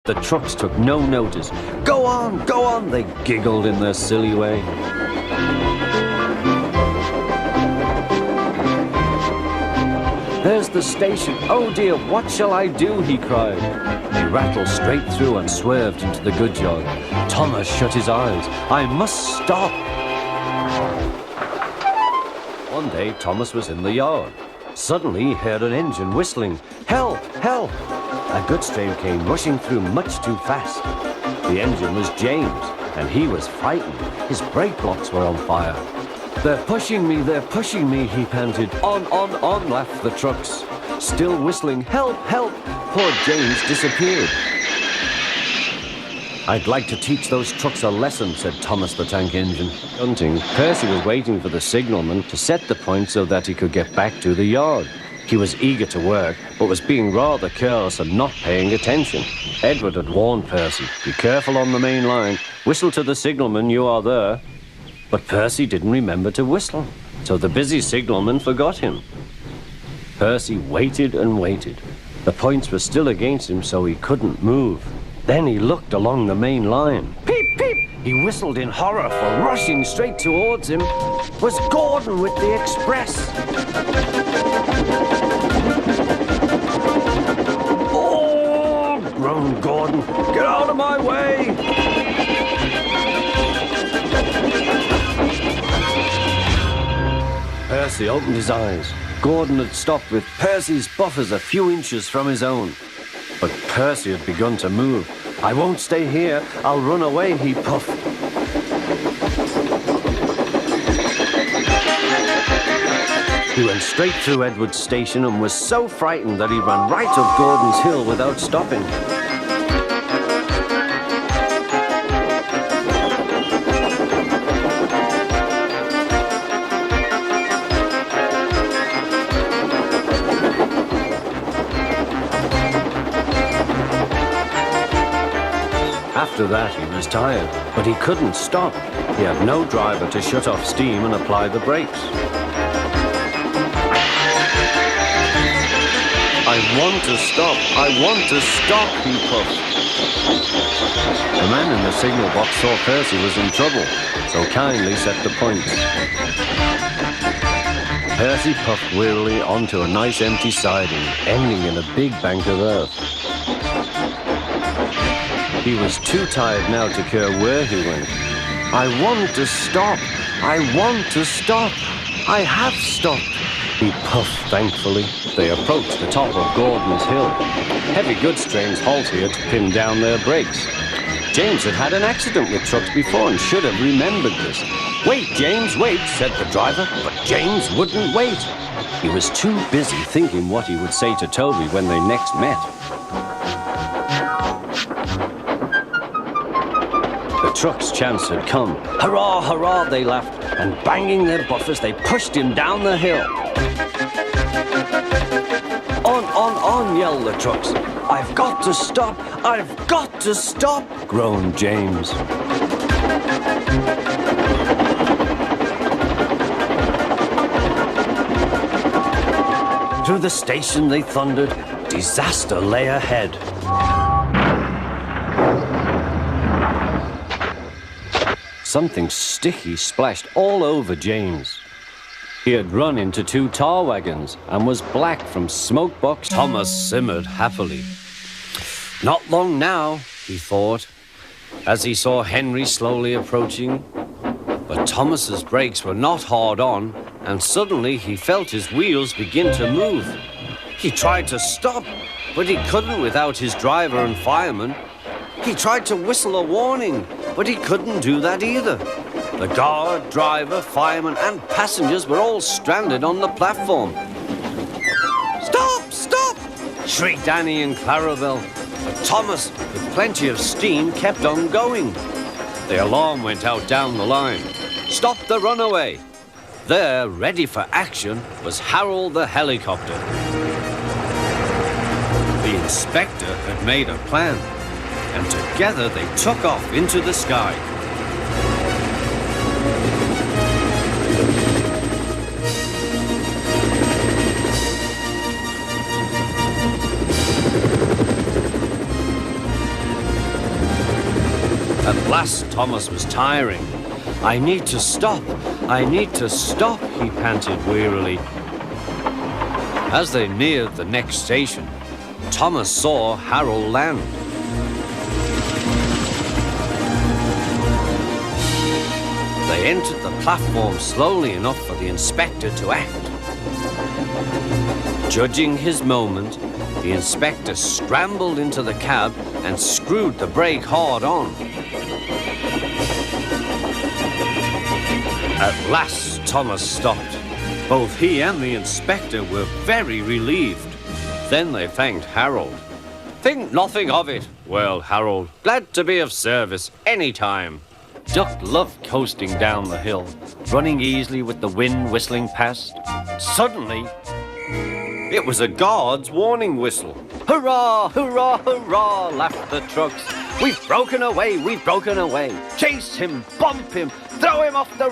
The trucks took no notice. Go on, they giggled in their silly way. There's the station. Oh dear, what shall I do? He cried. He rattled straight through and swerved into the goods yard. Thomas shut his eyes. I must stop. One day, Thomas was in the yard. Suddenly, he heard an engine whistling. Help! Help! A goods train came rushing through much too fast. The engine was James, and he was frightened. His brake blocks were on fire. They're pushing me, he panted. On, laughed the trucks. Still whistling, help, help! Poor James disappeared. I'd like to teach those trucks a lesson, said Thomas the Tank Engine. Hunting, Percy was waiting for the signalman to set the point so that he could get back to the yard. He was eager to work, but was being rather careless and not paying attention. Edward had warned Percy, be careful on the main line. Whistle to the signalman, you are there. But Percy didn't remember to whistle, so the busy signalman forgot him. Percy waited and waited. The points were still against him, so he couldn't move. Then he looked along the main line. Peep, peep! He whistled in horror, for rushing straight towards him was Gordon with the express. Oh, groaned Gordon. Get out of my way! Percy opened his eyes. Gordon had stopped with Percy's buffers a few inches from his own. But Percy had begun to move. I won't stay here. I'll run away, he puffed. He went straight through Edward's station and was so frightened that he ran right up Gordon's hill without stopping. After that, he was tired, but he couldn't stop. He had no driver to shut off steam and apply the brakes. I want to stop, he puffed. The man in the signal box saw Percy was in trouble, so kindly set the points. Percy puffed wearily onto a nice empty siding, ending in a big bank of earth. He was too tired now to care where he went. I want to stop. I have stopped. He puffed thankfully. They approached the top of Gordon's Hill. Heavy goods trains halt here to pin down their brakes. James had had an accident with trucks before and should have remembered this. Wait, James, wait, said the driver, but James wouldn't wait. He was too busy thinking what he would say to Toby when they next met. The truck's chance had come. Hurrah, hurrah, they laughed, and banging their buffers, they pushed him down the hill. On, yelled the trucks. I've got to stop, groaned James. Through the station they thundered. Disaster lay ahead. Something sticky splashed all over James. He had run into two tar wagons and was black from smoke box. Thomas simmered happily. Not long now, he thought, as he saw Henry slowly approaching. But Thomas's brakes were not hard on, and suddenly he felt his wheels begin to move. He tried to stop, but he couldn't without his driver and fireman. He tried to whistle a warning, but he couldn't do that either. The guard, driver, fireman, and passengers were all stranded on the platform. Stop! Stop! Shrieked Annie and Clarabelle. But Thomas, with plenty of steam, kept on going. The alarm went out down the line. Stop the runaway! There, ready for action, was Harold the helicopter. The inspector had made a plan, and together they took off into the sky. At last, Thomas was tiring. I need to stop, he panted wearily. As they neared the next station, Thomas saw Harold land. They entered the platform slowly enough for the inspector to act. Judging his moment, the inspector scrambled into the cab and screwed the brake hard on. At last, Thomas stopped. Both he and the inspector were very relieved. Then they thanked Harold. Think nothing of it. Well, Harold, glad to be of service any time. Duck loved coasting down the hill, running easily with the wind whistling past. Suddenly, it was a guard's warning whistle. Hurrah, hurrah, hurrah, laughed the trucks. We've broken away, we've broken away. Chase him, bump him, throw him off the